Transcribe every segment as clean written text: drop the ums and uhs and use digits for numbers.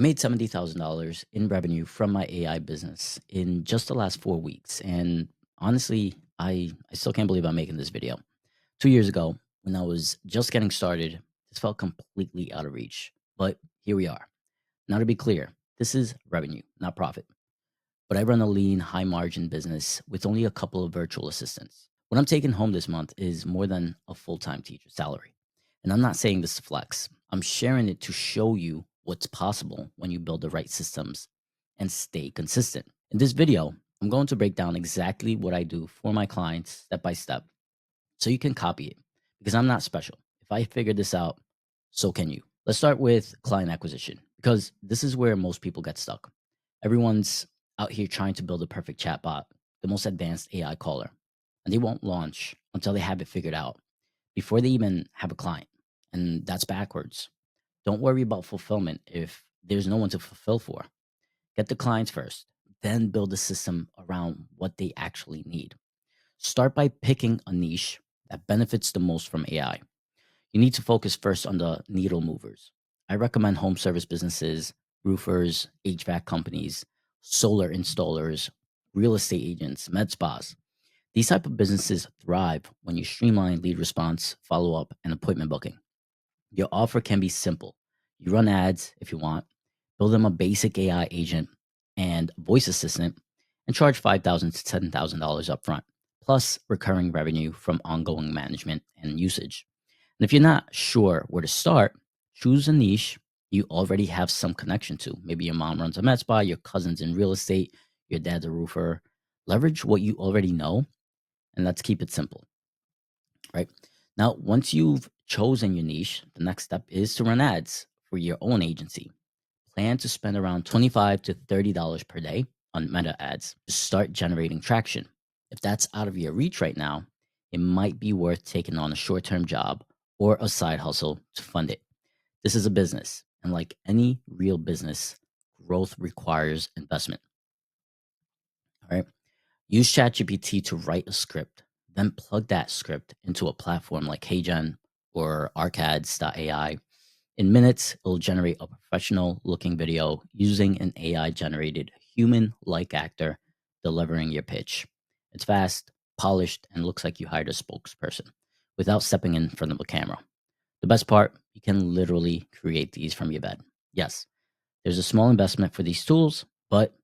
made $70,000 in revenue from my AI business in just the last 4 weeks. And honestly, I still can't believe I'm making this video. 2 years ago, when I was just getting started, this felt completely out of reach. But here we are. Now, to be clear, this is revenue, not profit. But I run a lean, high margin business with only a couple of virtual assistants. What I'm taking home this month is more than a full time teacher's salary. And I'm not saying this to flex, I'm sharing it to show you what's possible when you build the right systems and stay consistent. In this video, I'm going to break down exactly what I do for my clients step by step so you can copy it because I'm not special. If I figured this out, so can you. Let's start with client acquisition because this is where most people get stuck. Everyone's out here trying to build a perfect chatbot, the most advanced AI caller, and they won't launch until they have it figured out before they even have a client. And that's backwards. Don't worry about fulfillment if there's no one to fulfill for. Get the clients first, then build a system around what they actually need. Start by picking a niche that benefits the most from AI. You need to focus first on the needle movers. I recommend home service businesses, roofers, HVAC companies, solar installers, real estate agents, med spas. These type of businesses thrive when you streamline lead response, follow-up, and appointment booking. Your offer can be simple. You run ads if you want, build them a basic AI agent and voice assistant, and charge $5,000 to $10,000 upfront, plus recurring revenue from ongoing management and usage. And if you're not sure where to start, choose a niche you already have some connection to. Maybe your mom runs a med spa, your cousin's in real estate, your dad's a roofer. Leverage what you already know, and let's keep it simple, right? Now, once you've chosen your niche, the next step is to run ads for your own agency. Plan to spend around $25 to $30 per day on meta ads to start generating traction. If that's out of your reach right now, it might be worth taking on a short term job or a side hustle to fund it. This is a business, and like any real business, growth requires investment. All right. Use ChatGPT to write a script, then plug that script into a platform like HeyGen or arcads.ai. In minutes, it'll generate a professional looking video using an AI generated human like actor delivering your pitch. It's fast, polished, and looks like you hired a spokesperson without stepping in front of a camera. The best part, you can literally create these from your bed. Yes, there's a small investment for these tools, but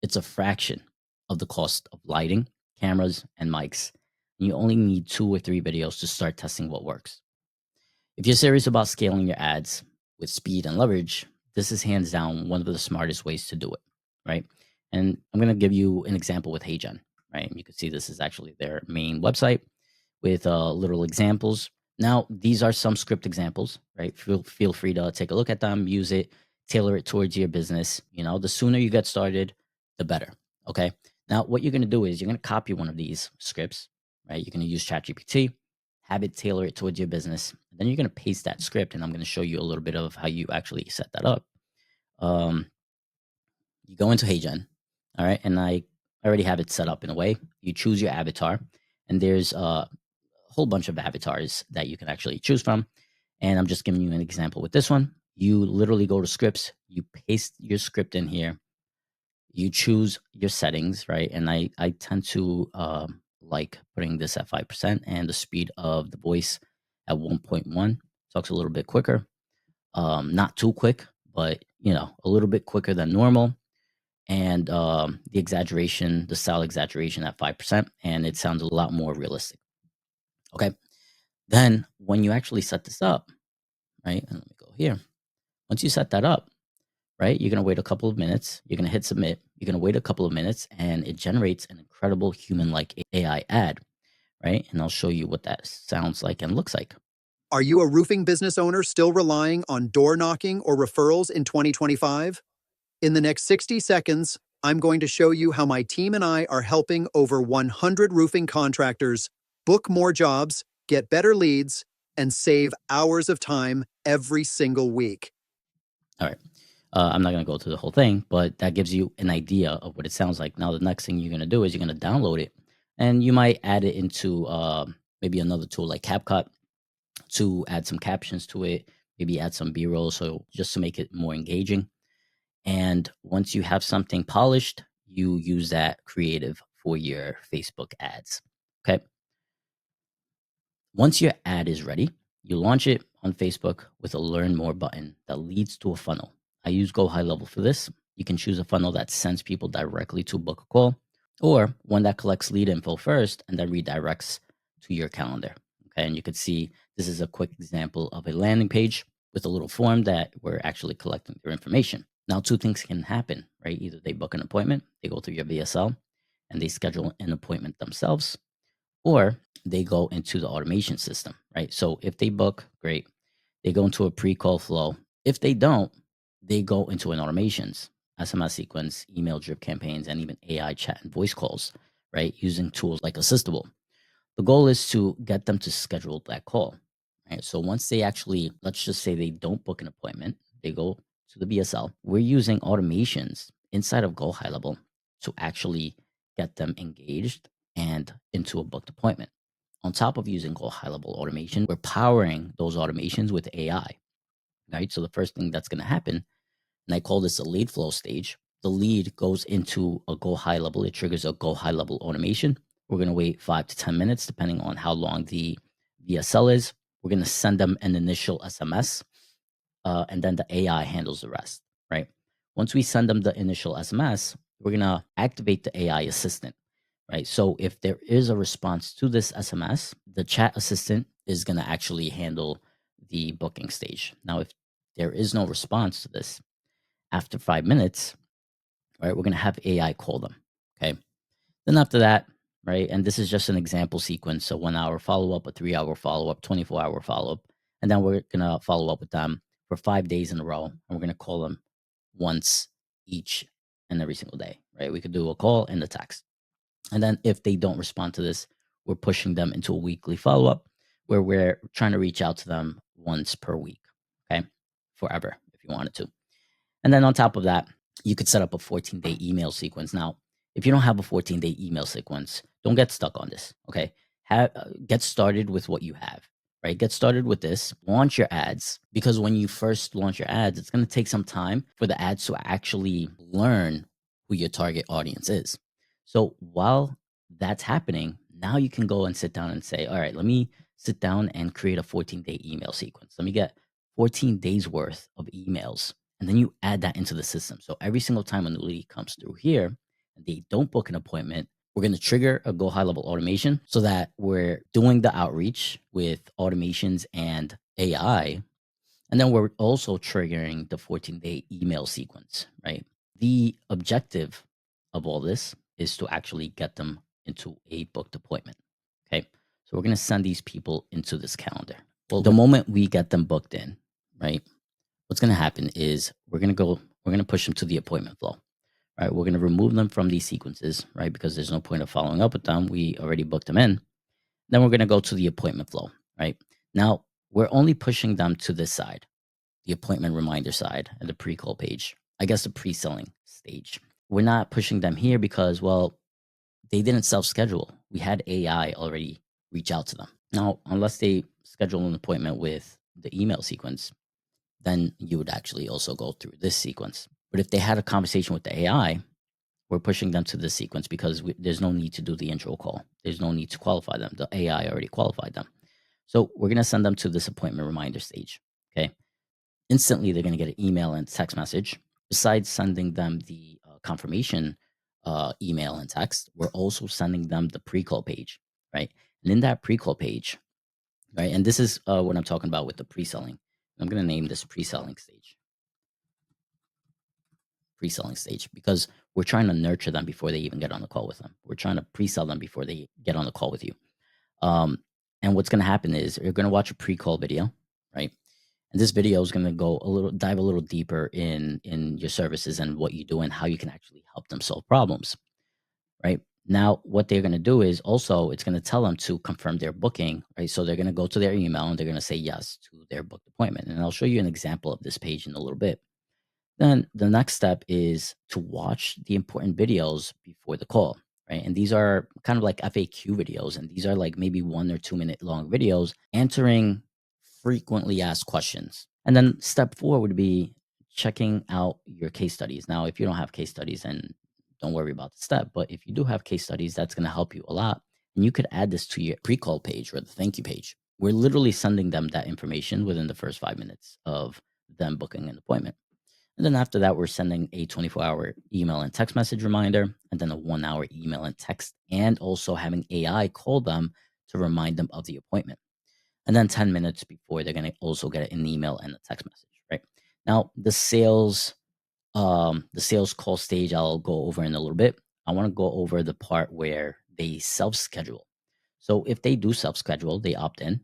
it's a fraction of the cost of lighting, cameras, and mics. And you only need 2 or 3 videos to start testing what works. If you're serious about scaling your ads with speed and leverage, this is hands down one of the smartest ways to do it, right? And I'm going to give you an example with HeyGen, right? You can see this is actually their main website with little examples. Now, these are some script examples, right? Feel free to take a look at them, use it, tailor it towards your business. You know, the sooner you get started, the better. Okay. Now, what you're going to do is you're going to copy one of these scripts, right? You're going to use ChatGPT, have it tailor it towards your business. Then you're going to paste that script, and I'm going to show you a little bit of how you actually set that up. Um, you go into HeyGen, all right, and I already have it set up in a way. You choose your avatar, and there's a whole bunch of avatars that you can actually choose from. And I'm just giving you an example with this one. You literally go to scripts, you paste your script in here, you choose your settings, right? And I tend to like putting this at 5% and the speed of the voice at 1.1. Talks a little bit quicker, not too quick, but you know, a little bit quicker than normal. And the exaggeration, the style exaggeration at 5%, and it sounds a lot more realistic. Okay. Then when you actually set this up, right? And let me go here. Once you set that up, right, you're going to wait a couple of minutes. You're going to hit submit. You're going to wait a couple of minutes and it generates an incredible human like AI ad, right? And I'll show you what that sounds like and looks like. Are you a roofing business owner still relying on door knocking or referrals in 2025? In the next 60 seconds, I'm going to show you how my team and I are helping over 100 roofing contractors book more jobs, get better leads, and save hours of time every single week. All right. I'm not going to go through the whole thing, but that gives you an idea of what it sounds like. Now, the next thing you're going to do is you're going to download it and you might add it into maybe another tool like CapCut to add some captions to it, maybe add some B-roll. So just to make it more engaging. And once you have something polished, you use that creative for your Facebook ads. Okay. Once your ad is ready, you launch it on Facebook with a learn more button that leads to a funnel. I use Go High Level for this. You can choose a funnel that sends people directly to book a call, or one that collects lead info first and then redirects to your calendar. Okay. And you can see this is a quick example of a landing page with a little form that we're actually collecting their information. Now, two things can happen, right? Either they book an appointment, they go through your VSL, and they schedule an appointment themselves, or they go into the automation system, right? So if they book, great. They go into a pre-call flow. If they don't, they go into an automations, SMS sequence, email drip campaigns, and even AI chat and voice calls, right? Using tools like Assistable. The goal is to get them to schedule that call, right? So once they actually, let's just say they don't book an appointment, they go to the BSL. We're using automations inside of Go High Level to actually get them engaged and into a booked appointment. On top of using Go High Level automation, we're powering those automations with AI, right? So the first thing that's going to happen, and I call this a lead flow stage. The lead goes into a Go High Level. It triggers a Go High Level automation. We're going to wait 5 to 10 minutes, depending on how long the VSL is. We're going to send them an initial SMS, and then the AI handles the rest, right? Once we send them the initial SMS, we're going to activate the AI assistant, right? So if there is a response to this SMS, the chat assistant is going to actually handle the booking stage. Now, if there is no response to this, after 5 minutes, right, we're going to have AI call them. Okay. Then after that, right, and this is just an example sequence. So 1 hour follow up, a 3 hour follow up, 24-hour follow up. And then we're going to follow up with them for 5 days in a row. And we're going to call them once each and every single day, right? We could do a call and a text. And then if they don't respond to this, we're pushing them into a weekly follow up where we're trying to reach out to them once per week. Okay. Forever if you wanted to. And then on top of that, you could set up a 14-day email sequence. Now, if you don't have a 14-day email sequence, don't get stuck on this. Okay. Get started with what you have, right? Get started with this, launch your ads, because when you first launch your ads, it's going to take some time for the ads to actually learn who your target audience is. So while that's happening, now you can go and sit down and say, all right, let me sit down and create a 14-day email sequence. Let me get 14 days worth of emails, and then you add that into the system. So every single time a new lead comes through here and they don't book an appointment, we're going to trigger a Go High Level automation so that we're doing the outreach with automations and AI. And then we're also triggering the 14-day email sequence, right? The objective of all this is to actually get them into a booked appointment. Okay. So we're going to send these people into this calendar. Well, the moment we get them booked in, right, what's going to happen is we're going to push them to the appointment flow. Right. We're going to remove them from these sequences, right? Because there's no point of following up with them. We already booked them in. Then we're going to go to the appointment flow, right? Now we're only pushing them to this side, the appointment reminder side and the pre-call page. I guess the pre-selling stage. We're not pushing them here because, well, they didn't self-schedule. We had AI already reach out to them. Now, unless they schedule an appointment with the email sequence, then you would actually also go through this sequence. But if they had a conversation with the AI, we're pushing them to this sequence because there's no need to do the intro call. There's no need to qualify them. The AI already qualified them. So we're going to send them to this appointment reminder stage. Okay. Instantly, they're going to get an email and text message. Besides sending them the confirmation email and text, we're also sending them the pre-call page, right? And in that pre-call page, right, and this is what I'm talking about with the pre-selling. I'm going to name this pre-selling stage. Pre-selling stage, because we're trying to nurture them before they even get on the call with them. We're trying to pre-sell them before they get on the call with you. Um, and what's going to happen is you're going to watch a pre-call video, right? And this video is going to dive a little deeper in your services and what you do and how you can actually help them solve problems, right? Now, what they're going to do is also it's going to tell them to confirm their booking, right? So they're going to go to their email and they're going to say yes to their booked appointment. And I'll show you an example of this page in a little bit. Then the next step is to watch the important videos before the call, right? And these are kind of like FAQ videos, and these are like maybe 1 or 2 minute long videos answering frequently asked questions. And then step 4 would be checking out your case studies. Now, if you don't have case studies, then don't worry about the step. But if you do have case studies, that's going to help you a lot. And you could add this to your pre-call page or the thank you page. We're literally sending them that information within the first 5 minutes of them booking an appointment. And then after that, we're sending a 24-hour email and text message reminder, and then a 1 hour email and text, and also having AI call them to remind them of the appointment. And then 10 minutes before, they're going to also get an email and a text message, right? Now, the sales call stage, I'll go over in a little bit. I want to go over the part where they self-schedule. So if they do self-schedule, they opt in,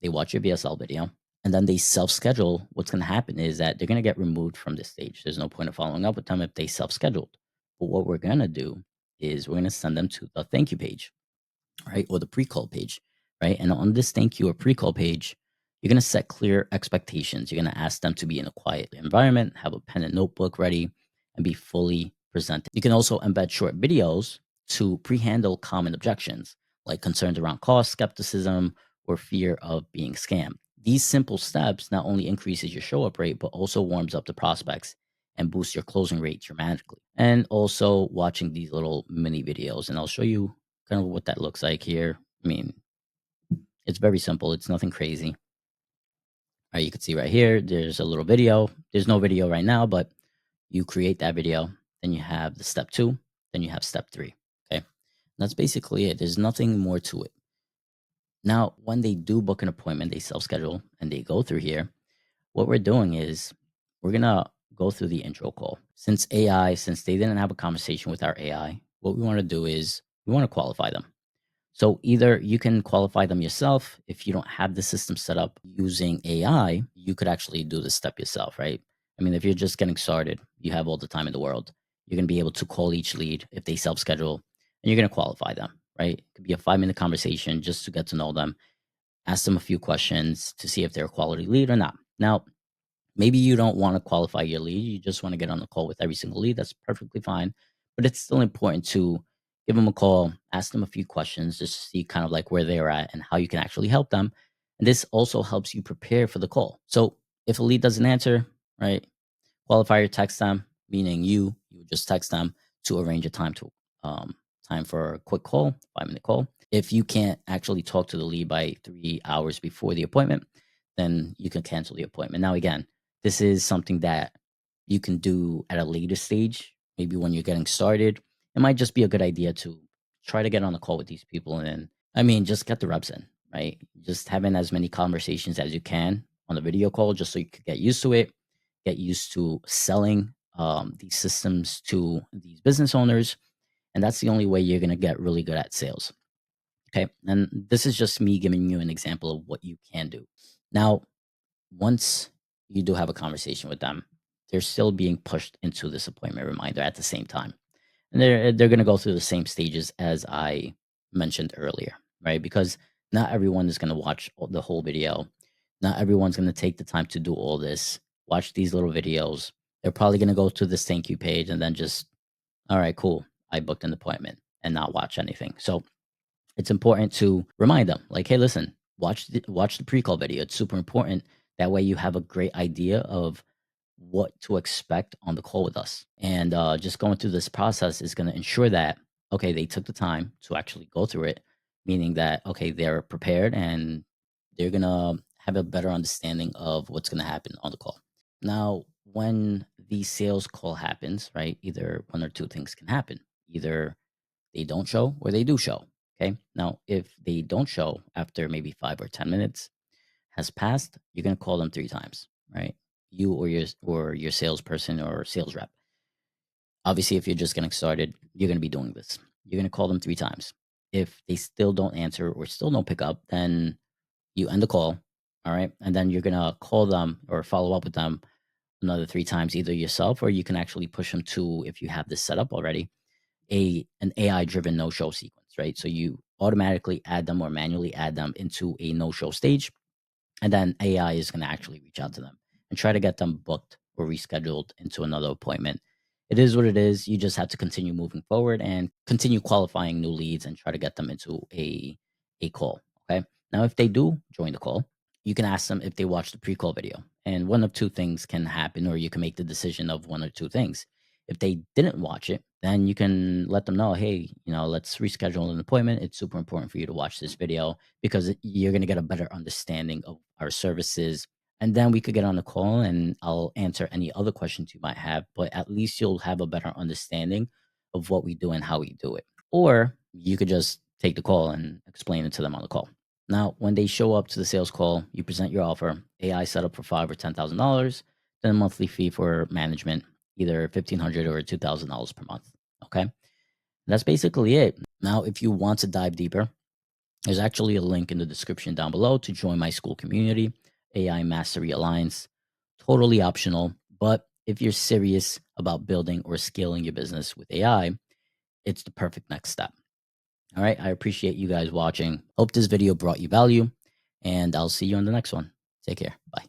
they watch your VSL video, and then they self-schedule. What's going to happen is that they're going to get removed from this stage. There's no point of following up with them if they self-scheduled. But what we're going to do is we're going to send them to the thank you page, right? Or the pre-call page, right? And on this thank you or pre-call page, you're going to set clear expectations. You're going to ask them to be in a quiet environment, have a pen and notebook ready, and be fully presented. You can also embed short videos to pre-handle common objections, like concerns around cost, skepticism, or fear of being scammed. These simple steps not only increases your show up rate, but also warms up the prospects and boosts your closing rate dramatically. And also watching these little mini videos, and I'll show you kind of what that looks like here. I mean, it's very simple. It's nothing crazy. All right, you can see right here, there's a little video. There's no video right now, but you create that video. Then you have the step 2. Then you have step 3. Okay. That's basically it. There's nothing more to it. Now, when they do book an appointment, they self schedule and they go through here. What we're doing is we're going to go through the intro call. Since they didn't have a conversation with our AI, what we want to do is we want to qualify them. So either you can qualify them yourself. If you don't have the system set up using AI, you could actually do this step yourself, right? I mean, if you're just getting started, you have all the time in the world. You're going to be able to call each lead if they self schedule, and you're going to qualify them, right? It could be a 5 minute conversation just to get to know them, ask them a few questions to see if they're a quality lead or not. Now, maybe you don't want to qualify your lead. You just want to get on the call with every single lead. That's perfectly fine. But it's still important to give them a call, ask them a few questions just to see kind of like where they're at and how you can actually help them. And this also helps you prepare for the call. So if a lead doesn't answer, right, qualifier text them, meaning you would just text them to arrange a time for a quick call, 5 minute call. If you can't actually talk to the lead by 3 hours before the appointment, then you can cancel the appointment. Now, again, this is something that you can do at a later stage, maybe when you're getting started. It might just be a good idea to try to get on a call with these people and, I mean, just get the reps in, right? Just having as many conversations as you can on the video call, just so you could get used to it, get used to selling these systems to these business owners. And that's the only way you're going to get really good at sales. Okay. And this is just me giving you an example of what you can do. Now, once you do have a conversation with them, they're still being pushed into this appointment reminder at the same time. And they're going to go through the same stages as I mentioned earlier, right? Because not everyone is going to watch the whole video. Not everyone's going to take the time to do all this. Watch these little videos. They're probably going to go to this thank you page and then just, all right, cool. I booked an appointment and not watch anything. So it's important to remind them, like, hey, listen, watch the pre-call video. It's super important. That way you have a great idea of what to expect on the call with us. And just going through this process is going to ensure that, okay, they took the time to actually go through it, meaning that, okay, they're prepared and they're going to have a better understanding of what's going to happen on the call. Now, when the sales call happens, right, either one or two things can happen. Either they don't show or they do show. Okay. Now, if they don't show after maybe 5 or 10 minutes has passed, you're going to call them 3 times, right? You or your salesperson or sales rep. Obviously, if you're just getting started, you're going to be doing this. You're going to call them 3 times. If they still don't answer or still don't pick up, then you end the call. All right. And then you're going to call them or follow up with them another 3 times, either yourself or you can actually push them to, if you have this set up already, an AI driven no show sequence, right? So you automatically add them or manually add them into a no show stage. And then AI is going to actually reach out to them and try to get them booked or rescheduled into another appointment. It is what it is. You just have to continue moving forward and continue qualifying new leads and try to get them into a call. Okay. Now, if they do join the call, you can ask them if they watched the pre-call video. And one of two things can happen, or you can make the decision of one or two things. If they didn't watch it, then you can let them know, hey, let's reschedule an appointment. It's super important for you to watch this video because you're going to get a better understanding of our services. And then we could get on the call and I'll answer any other questions you might have, but at least you'll have a better understanding of what we do and how we do it. Or you could just take the call and explain it to them on the call. Now, when they show up to the sales call, you present your offer, AI set up for $5,000 or $10,000, then a monthly fee for management, either $1,500 or $2,000 per month. Okay, that's basically it. Now, if you want to dive deeper, there's actually a link in the description down below to join my school community, AI Mastery Alliance. Totally optional, but if you're serious about building or scaling your business with AI, it's the perfect next step. All right. I appreciate you guys watching. Hope this video brought you value, and I'll see you on the next one. Take care. Bye.